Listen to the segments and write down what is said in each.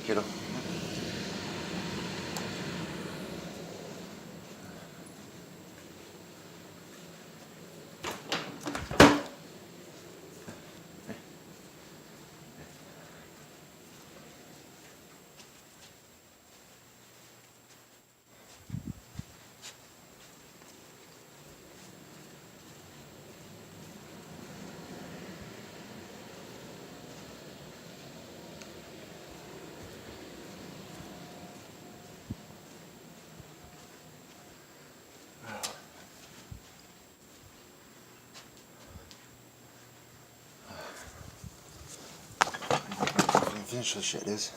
kiddo. Finish the shit is.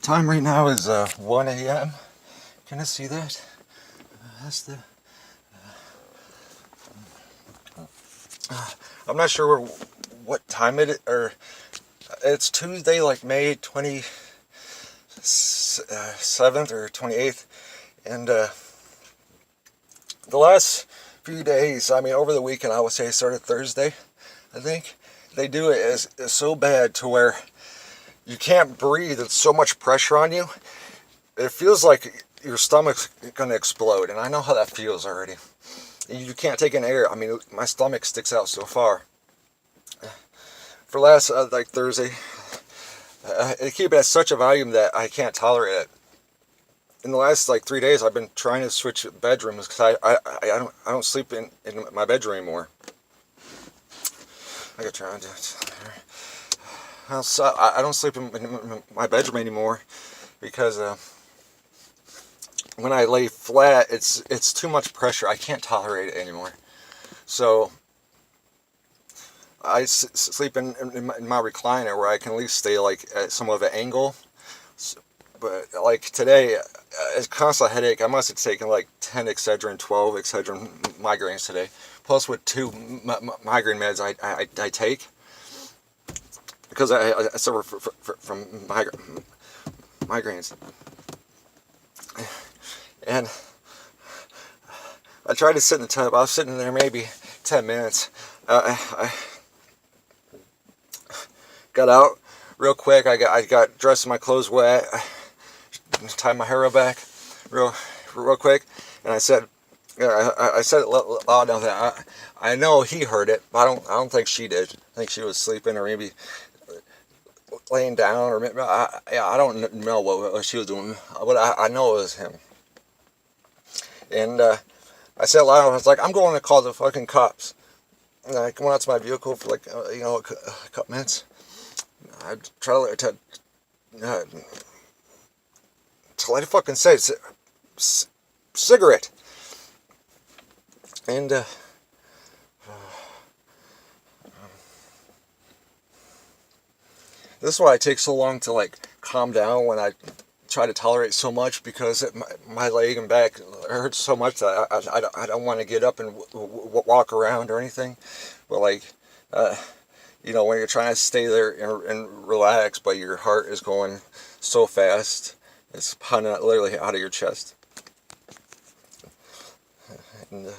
Time right now is 1 a.m. Can I see that? That's the. I'm not sure what time it is, or it's Tuesday, like May 27th or 28th, and the last few days, I mean, over the weekend, I would say it started Thursday, I think. They do it is so bad to where you can't breathe. It's so much pressure on you. It feels like your stomach's going to explode, and I know how that feels already. You can't take in air. I mean, my stomach sticks out so far. For last, like Thursday, it keep it at such a volume that I can't tolerate it. In the last like 3 days, I've been trying to switch bedrooms because I don't sleep in my bedroom anymore. I got trying to. I don't sleep in my bedroom anymore because when I lay flat, it's too much pressure. I can't tolerate it anymore. So I sleep in my recliner where I can at least stay like at somewhat of an angle. But like today, it's a constant headache. I must have taken like 10 Excedrin, 12 Excedrin migraines today, plus with 2 migraine meds I take because I suffer from migraines. And I tried to sit in the tub. I was sitting there maybe 10 minutes. I got out real quick. I got dressed in my clothes wet. I tied my hair back real quick, and I said, I said it loud enough that I know he heard it, but I don't think she did. I think she was sleeping or maybe laying down, or maybe, I don't know what she was doing, but I know it was him. And I said loud enough, I was like, I'm going to call the fucking cops. And I went out to my vehicle for like, a couple minutes. I try to light a fucking cigarette. And this is why it takes so long to like calm down when I try to tolerate so much, because my leg and back hurts so much that I don't want to get up and walk around or anything. But like, when you're trying to stay there and relax, but your heart is going so fast, it's pounding literally out of your chest. And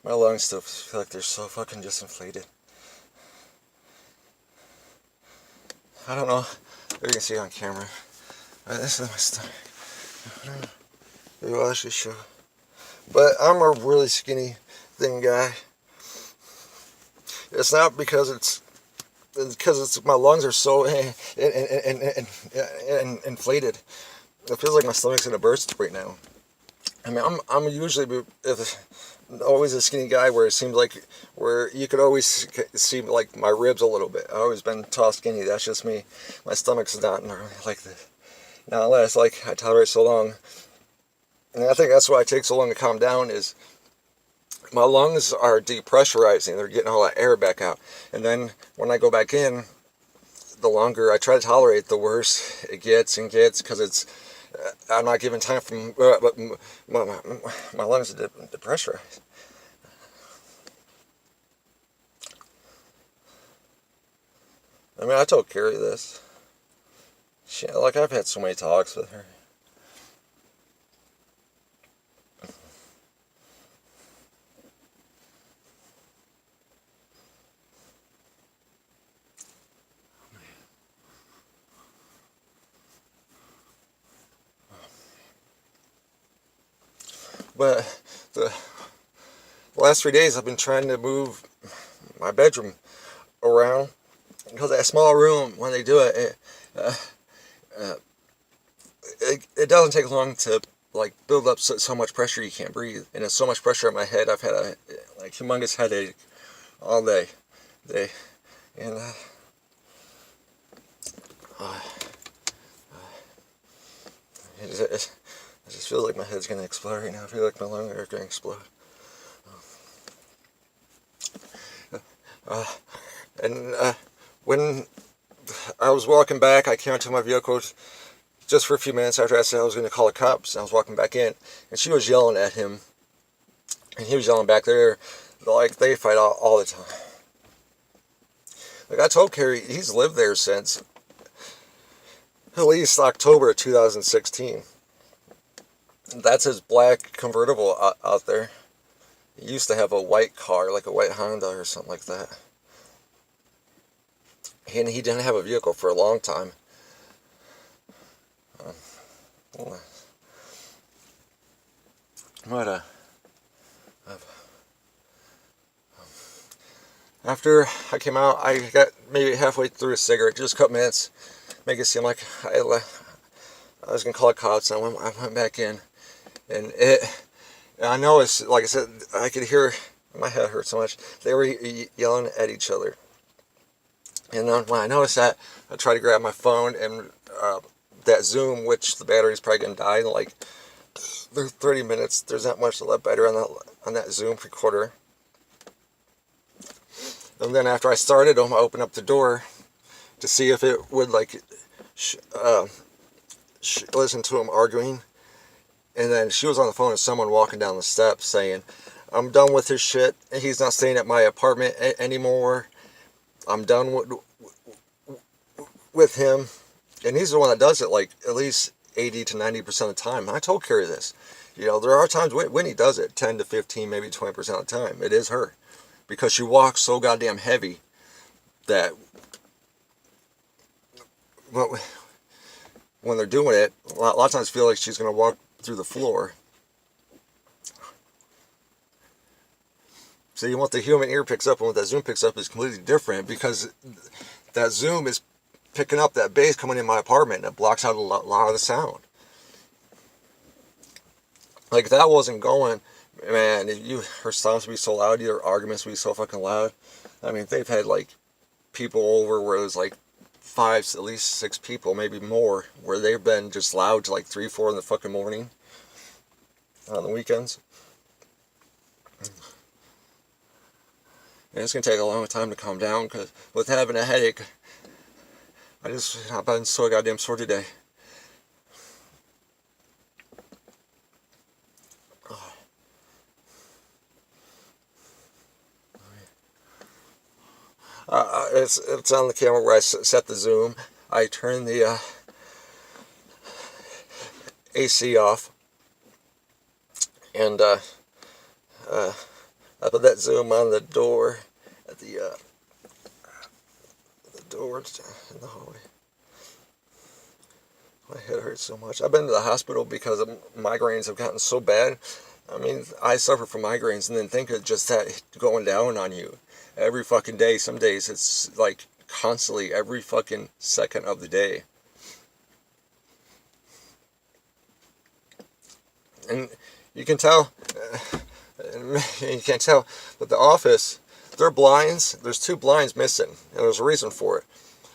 my lungs still feel like they're so fucking disinflated. I don't know if you can see it on camera. This is my stomach. Maybe I'll actually show. But I'm a really skinny, thin guy. It's not because it's my lungs are so inflated. It feels like my stomach's gonna burst right now. I mean, I'm usually always a skinny guy where it seems like where you could always see like my ribs a little bit. I've always been tall, skinny. That's just me. My stomach's not like this. Now, unless like I tolerate so long, and I think that's why it takes so long to calm down, is my lungs are depressurizing. They're getting all that air back out, and then when I go back in, the longer I try to tolerate, the worse it gets because it's. I'm not giving time from but my lungs are depressurized. I mean, I told Carrie this. Like, I've had so many talks with her. But the last 3 days I've been trying to move my bedroom around, because that small room, when they do it, it doesn't take long to like build up so much pressure you can't breathe, and it's so much pressure on my head. I've had a like humongous headache all day, and it just feels like my head's gonna explode right now. I feel like my lungs are gonna explode. And when I was walking back. I came out to my vehicle just for a few minutes after I said I was going to call the cops. And I was walking back in, and she was yelling at him, and he was yelling back there. Like, they fight all the time. Like I told Carrie, he's lived there since at least October of 2016. That's his black convertible out there. He used to have a white car, like a white Honda or something like that. And he didn't have a vehicle for a long time. After I came out, I got maybe halfway through a cigarette, just a couple minutes, make it seem like I was going to call the cops, and I went back in, and I noticed, like I said, I could hear, my head hurt so much, they were yelling at each other. And then when I noticed that, I tried to grab my phone, and that Zoom, which the battery's probably going to die in like 30 minutes, there's not much left battery on that Zoom recorder. And then after I started them, I opened up the door to see if it would like listen to them arguing. And then she was on the phone with someone walking down the steps saying, "I'm done with his shit. He's not staying at my apartment anymore. I'm done with him." And he's the one that does it like at least 80 to 90% of the time. And I told Carrie this. You know, there are times when he does it 10 to 15, maybe 20% of the time. It is her. Because she walks so goddamn heavy that when they're doing it, a lot of times I feel like she's going to walk through the floor. So what the human ear picks up and what that Zoom picks up is completely different, because that Zoom is picking up that bass coming in my apartment, and it blocks out a lot of the sound. Like, if that wasn't going, man, her sounds would be so loud, your arguments would be so fucking loud. I mean, they've had like people over where it was like 5, at least 6 people, maybe more, where they've been just loud to like 3, 4 in the fucking morning on the weekends. And it's gonna take a long time to calm down, because with having a headache, I've been so goddamn sore today. It's on the camera where I set the zoom. I turn the AC off, and I put that zoom on the door at the door in the hallway. My head hurts so much. I've been to the hospital because migraines have gotten so bad. I mean, I suffer from migraines, and then think of just that going down on you every fucking day. Some days it's like constantly, every fucking second of the day. And you can tell, you can't tell, but the office, their blinds, there's 2 blinds missing, and there's a reason for it.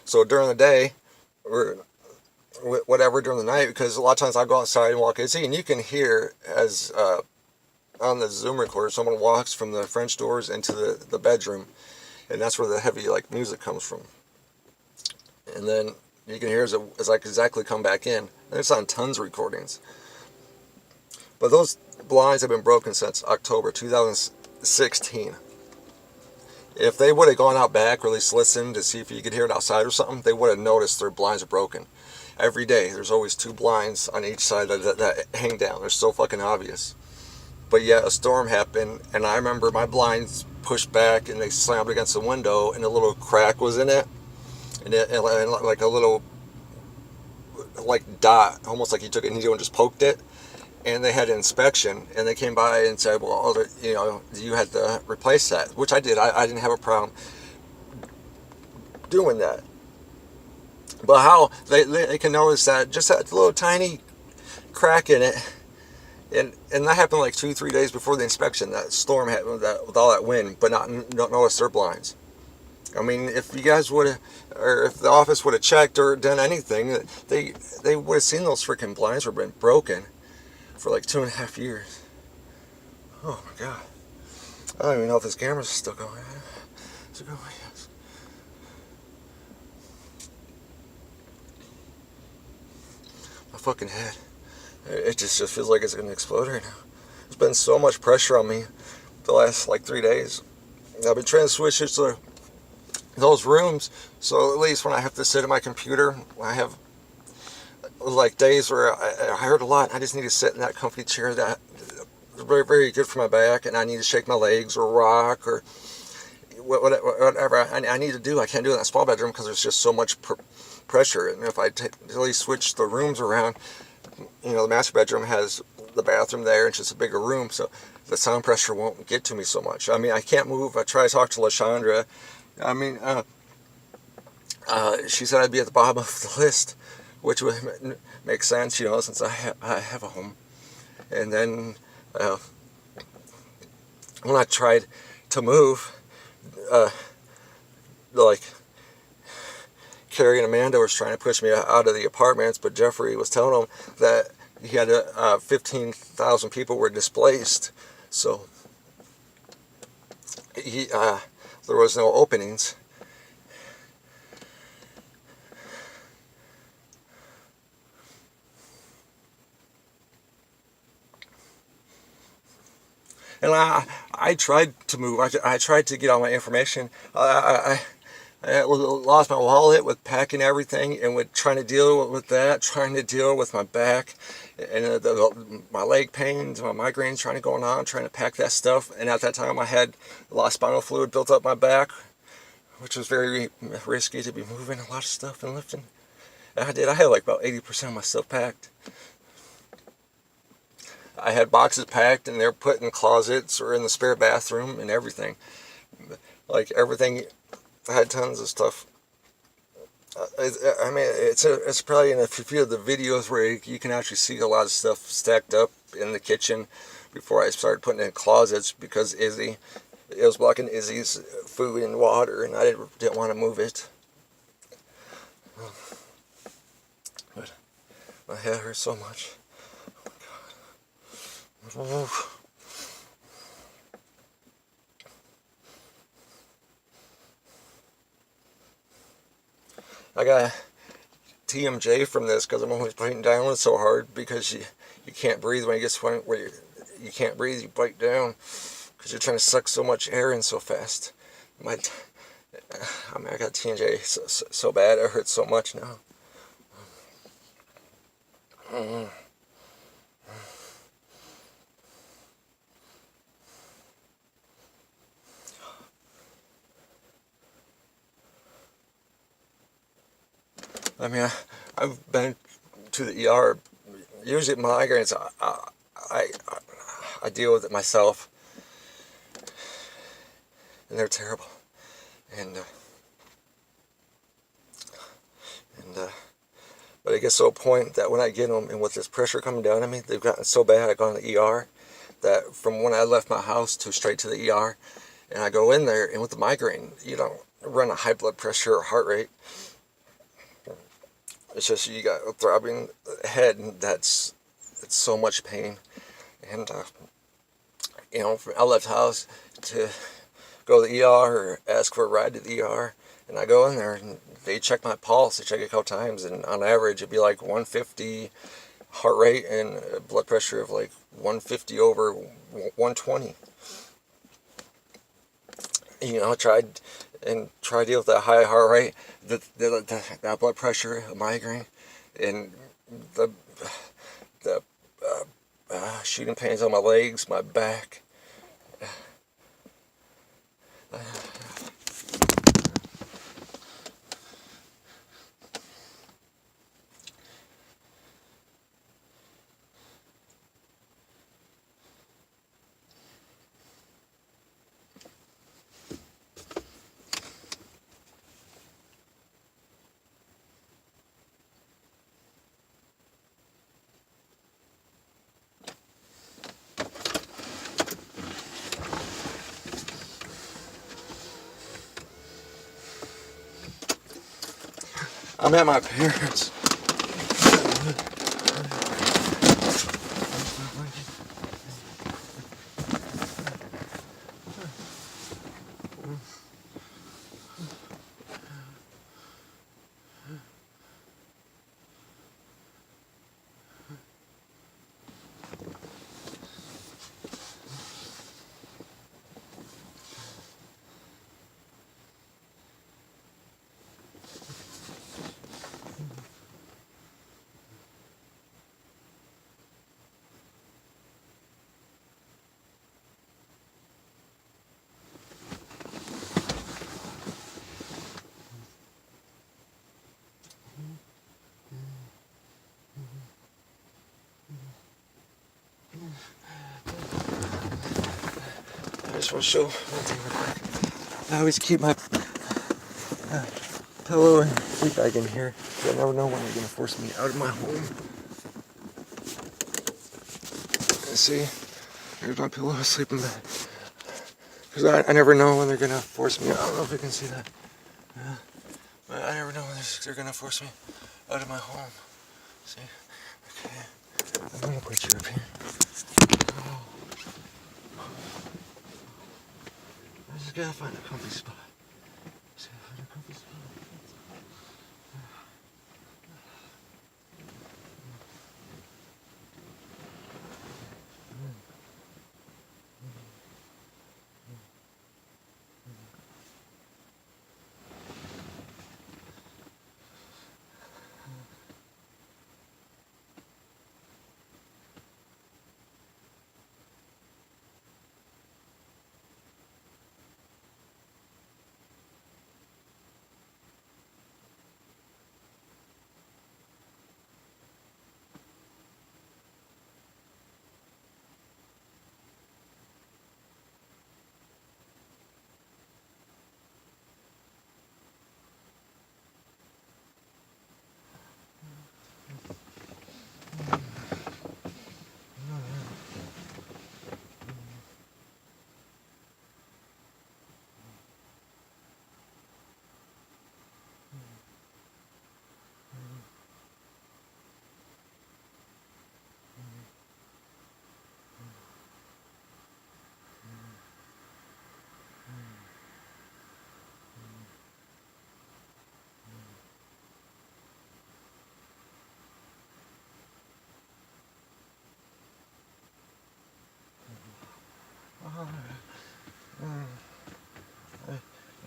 So during the day, or whatever during the night, because a lot of times I go outside and walk inside, and you can hear as on the Zoom recorder, someone walks from the French doors into the bedroom, and that's where the heavy like music comes from. And then you can hear as I exactly come back in, and it's on tons of recordings. But those blinds have been broken since October 2016. If they would have gone out back, or at least listened to see if you could hear it outside or something, they would have noticed their blinds are broken. Every day, there's always 2 blinds on each side that hang down. They're so fucking obvious. But yet a storm happened, and I remember my blinds pushed back, and they slammed against the window, and a little crack was in it, and like a little like dot, almost like you took a needle and just poked it. And they had an inspection, and they came by and said, "Well, you know, you had to replace that," which I did. I didn't have a problem doing that. But how they can notice that just that little tiny crack in it, and that happened like 2-3 days before the inspection. That storm happened with all that wind, but not notice their blinds. I mean, if you guys would have, or if the office would have checked or done anything, they would have seen those freaking blinds were been broken for like 2.5 years. Oh my god. I don't even know if this camera's still going. Is it going? Yes. fucking head. It just feels like it's going to explode right now. There's been so much pressure on me the last like 3 days. I've been trying to switch it to those rooms, so at least when I have to sit at my computer, I have like days where I hurt a lot. I just need to sit in that comfy chair that is very, very good for my back, and I need to shake my legs or rock or whatever I need to do. I can't do it in that small bedroom because there's just so much pressure. And if I really switch the rooms around, the master bedroom has the bathroom there, and it's just a bigger room, so the sound pressure won't get to me so much. I mean, I can't move. I try to talk to LaShondra. I mean, she said I'd be at the bottom of the list, which would make sense, since I have a home. And then when I tried to move, like Carrie and Amanda was trying to push me out of the apartments, but Jeffrey was telling them that he had 15,000 people were displaced, so there was no openings. And I tried to move. I tried to get all my information. I lost my wallet with packing everything, and with trying to deal with that, trying to deal with my back and my leg pains, my migraines, trying to pack that stuff. And at that time, I had a lot of spinal fluid built up my back, which was very risky to be moving a lot of stuff and lifting. And I had like about 80% of my stuff packed. I had boxes packed, and they're put in closets or in the spare bathroom and everything. Like everything, I had tons of stuff. I mean, it's probably in a few of the videos where you can actually see a lot of stuff stacked up in the kitchen before I started putting it in closets, because it was blocking Izzy's food and water, and I didn't want to move it. But my head hurts so much. I got TMJ from this because I'm always biting down so hard, because you can't breathe when it gets to the point where you can't breathe. You bite down because you're trying to suck so much air in so fast. I got TMJ so bad, it hurts so much now. I mean, I've been to the ER. Usually migraines, I deal with it myself, and they're terrible. But it gets to a point that when I get them, and with this pressure coming down on me, they've gotten so bad. I go to the ER, that from when I left my house to straight to the ER, and I go in there, and with the migraine, you don't run a high blood pressure or heart rate. It's just you got a throbbing head, and it's so much pain. And I left the house to go to the ER or ask for a ride to the ER, and I go in there, and they check my pulse. They check it a couple times, and on average it'd be like 150 heart rate and a blood pressure of like 150 over 120. Try to deal with that high heart rate, that blood pressure, a migraine, and the shooting pains on my legs, my back. I'm at my parents'. just want to show one thing real quick. I always keep my pillow and sleep bag in here, because I never know when they're going to force me out of my home. See, here's my pillow, sleeping bag. Because I never know when they're going to force me. I don't know if you can see that. But I never know when they're going to force me out of my home. See? Okay. I'm going to put you up here. Oh. I just got to find a comfy spot. See, find a comfy spot.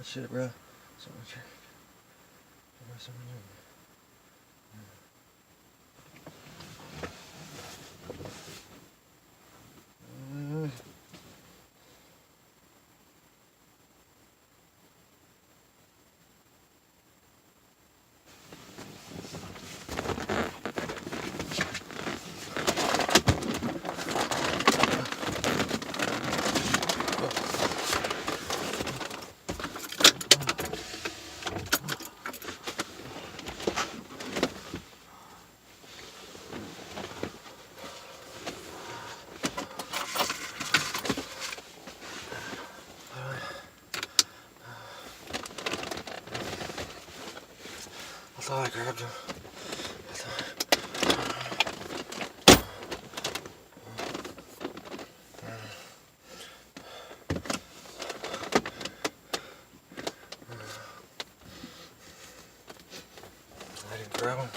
Shit, bro. So much. I thought I grabbed him. I didn't grab him.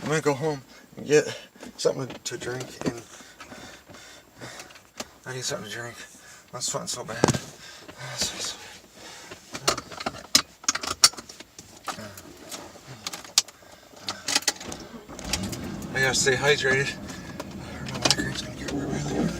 I'm gonna go home and get something to drink, and I need something to drink. I'm sweating so bad. I gotta stay hydrated, or my migraine's gonna get really bad.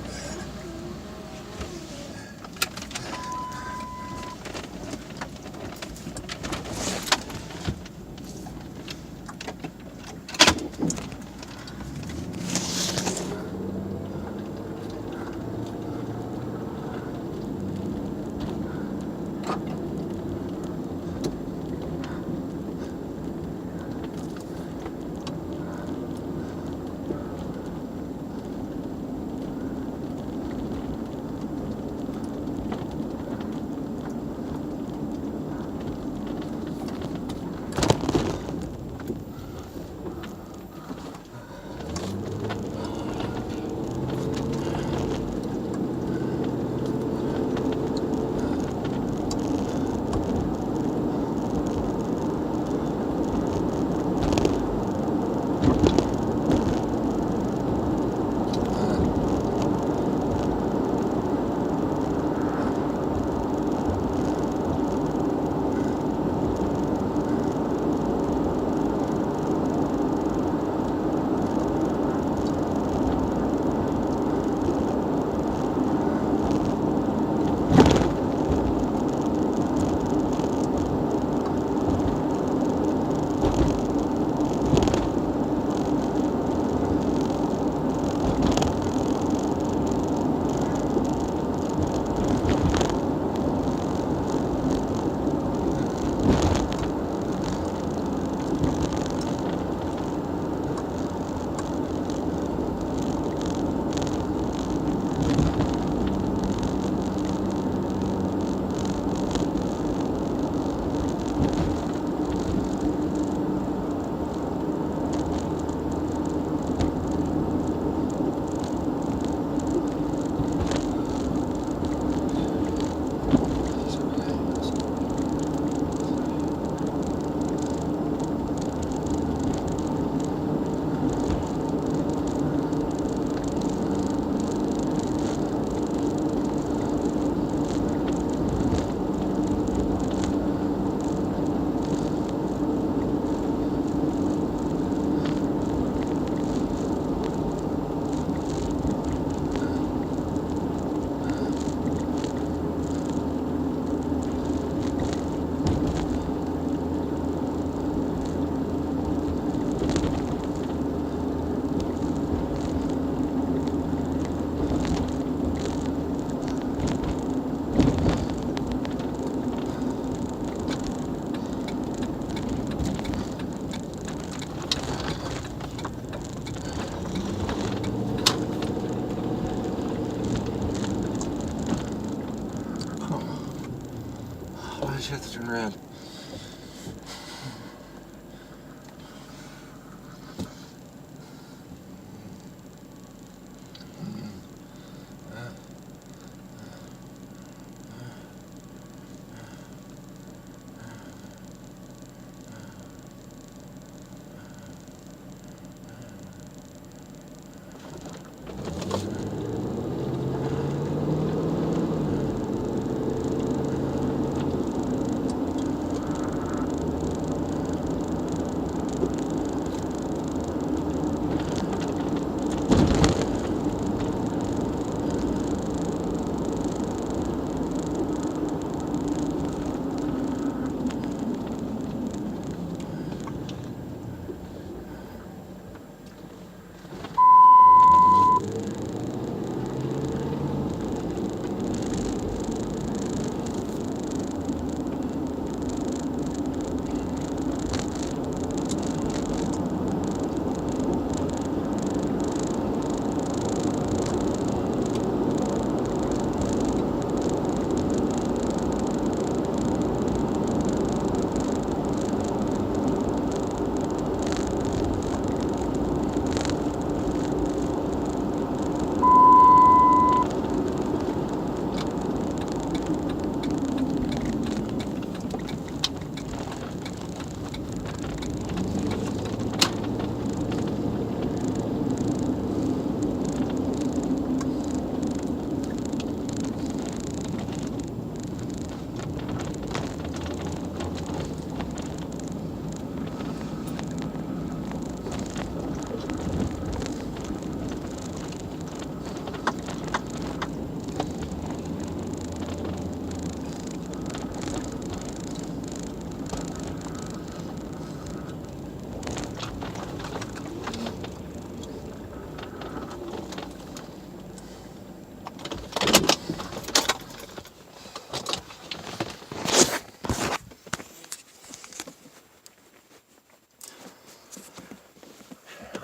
why did you have to turn red?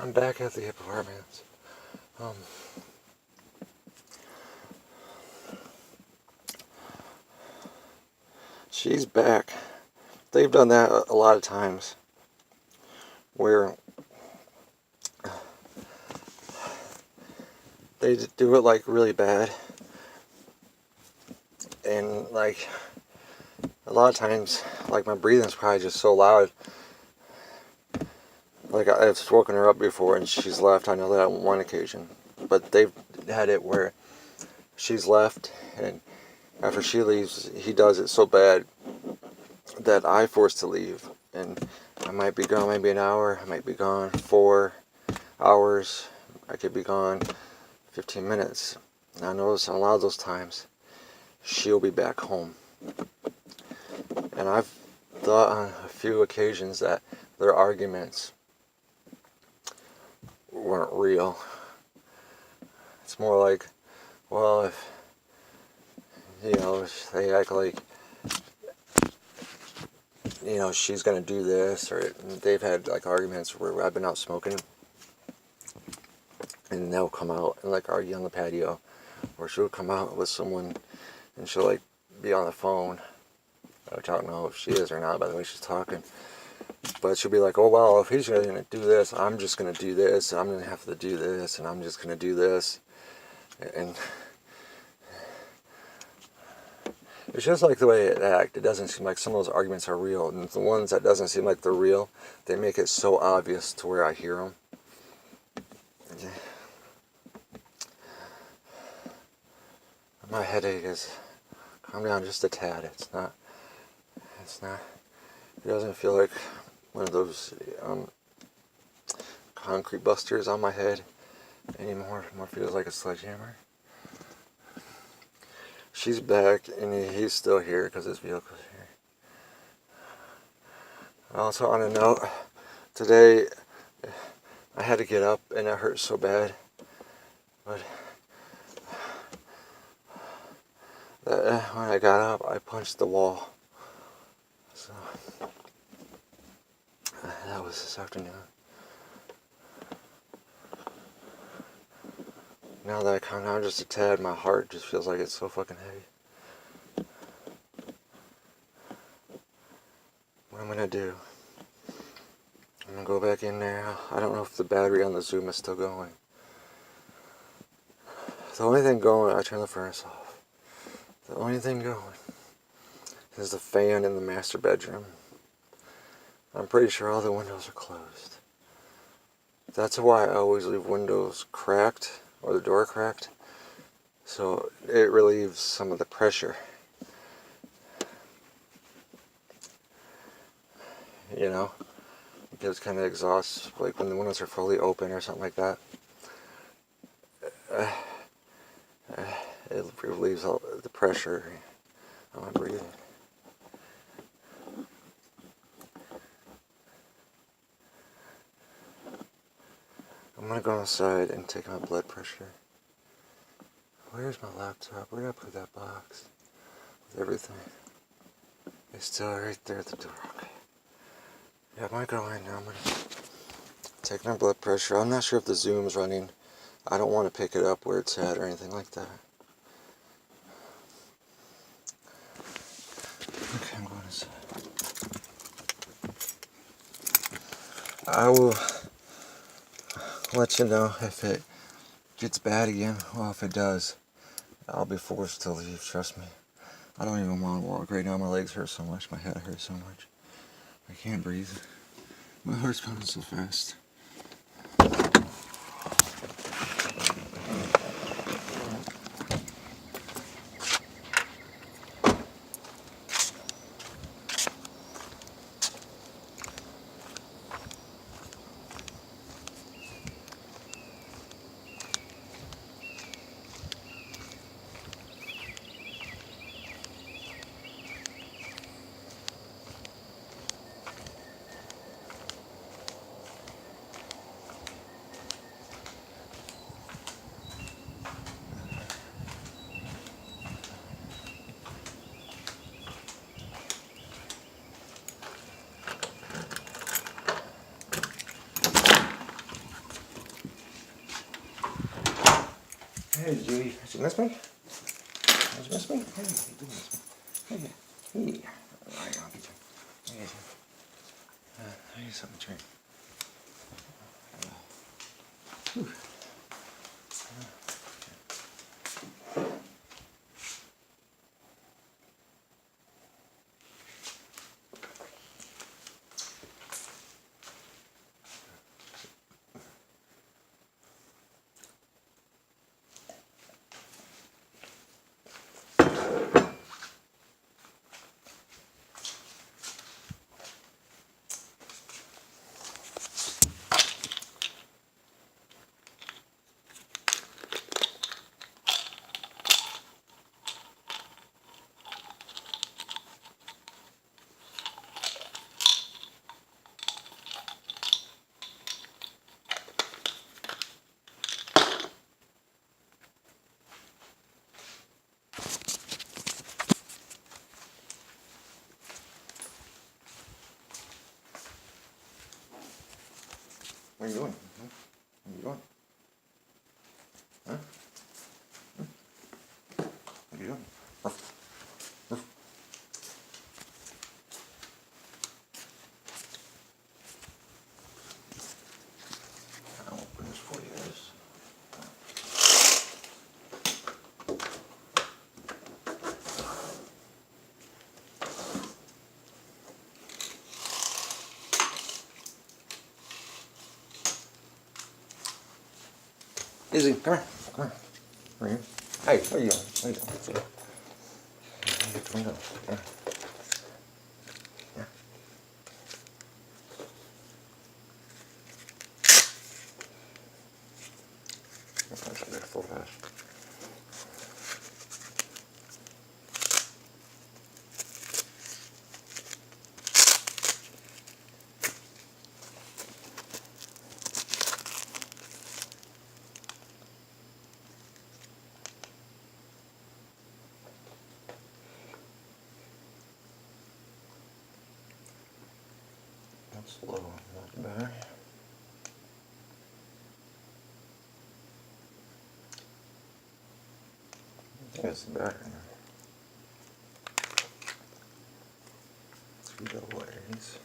I'm back at the apartments. She's back. They've done that a lot of times where they do it like really bad, and like a lot of times like my breathing's probably just so loud. Like I've woken her up before and she's left. I know that on one occasion, but they've had it where she's left and after she leaves he does it so bad that I forced to leave, and I might be gone maybe an hour, I might be gone 4 hours, I could be gone 15 minutes. And I notice a lot of those times she'll be back home, and I've thought on a few occasions that their arguments weren't real. It's more like, well, if they act like she's gonna do this, or they've had like arguments where I've been out smoking and they'll come out and like argue on the patio, or she'll come out with someone and she'll like be on the phone, which I don't know if she is or not by the way she's talking, but she'll be like, oh well, if he's gonna do this, I'm just gonna do this, I'm gonna have to do this, and I'm just gonna do this, and it's just like the way it acts. It doesn't seem like some of those arguments are real, and the ones that doesn't seem like they're real, they make it so obvious to where I hear them. My headache is calm down just a tad. It doesn't feel like one of those concrete busters on my head anymore. It more feels like a sledgehammer. She's back and he's still here because his vehicle's here. Also on a note, today I had to get up and it hurt so bad, but when I got up I punched the wall, so that was this afternoon. Now that I calm down just a tad, my heart just feels like it's so fucking heavy. I'm going to do, I'm going to go back in there. I don't know if the battery on the Zoom is still going. The only thing going, I turned the furnace off. The only thing going is the fan in the master bedroom. I'm pretty sure all the windows are closed. That's why I always leave windows cracked, or the door cracked, so it relieves some of the pressure. You know, it gives kind of exhaust, like when the windows are fully open or something like that. It relieves all the pressure on my breathing. I'm gonna go outside and take my blood pressure. Where's my laptop? Where did I put that box with everything? It's still right there at the door. Okay. Yeah, I'm gonna go in now. I'm gonna take my blood pressure. I'm not sure if the Zoom's running. I don't want to pick it up where it's at or anything like that. Okay, I'm going inside. I will let you know if it gets bad again. Well, if it does, I'll be forced to leave, trust me. I don't even want to walk right now. My legs hurt so much, my head hurts so much. I can't breathe. My heart's pounding so fast. Hey, Judy. Did you miss me? Did you miss me? Hey, you did miss me. Hey, hey. Alright, I'll get you. I need something to drink. Whew. Where are you going? Where are you going? Huh? Where are you going? Ruff. Ruff. I'll open this for you guys. Izzy, come here. Come here. Where are you? Hey, where are you going? Where are you going? Get the window. Yeah. Yeah. I'm trying to get full fast. That's slow, not bad. I think it's the battery. 2 double A's.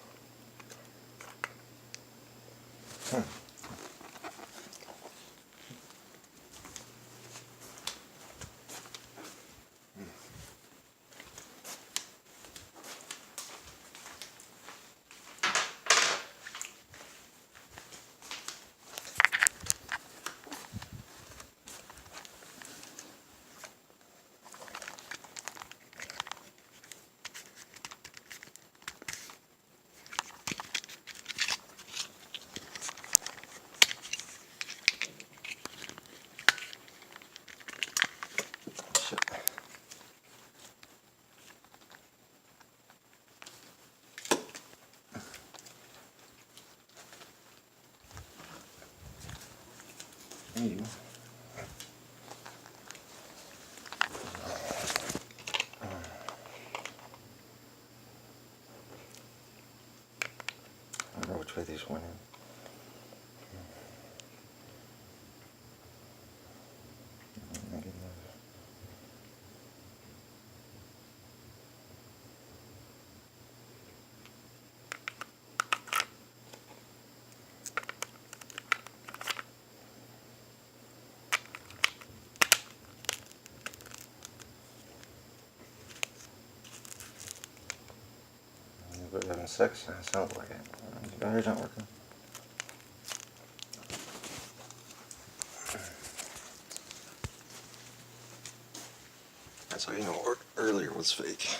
You. I don't know which way these went in. Negative. But having sex, that sounds like it. The battery's not working. That's how you know earlier was fake.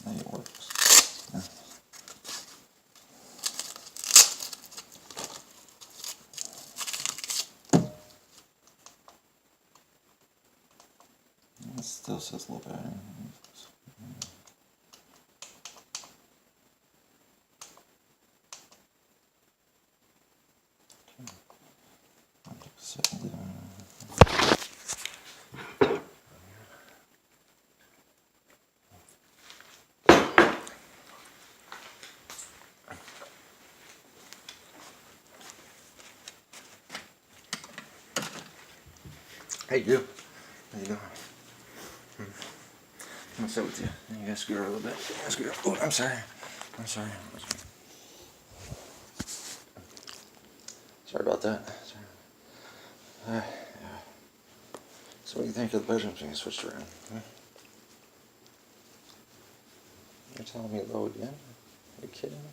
It works. It still says low battery. Hey, you. How you doing? I'm gonna sit with you. You gotta scoot over a little bit. Oh, I'm sorry. Sorry about that. Yeah. So what do you think of the bedroom thing I switched around? You're telling me low again? Are you kidding me?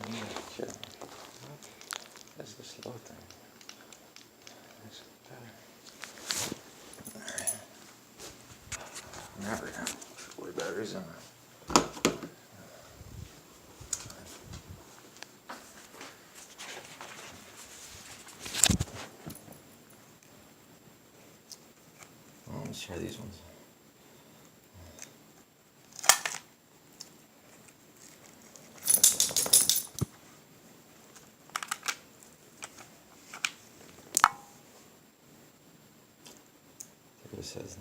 I'm not kidding. What is this low thing? Is it better? Alright. Never now. Boy, batteries on. Well, let's try these ones. It says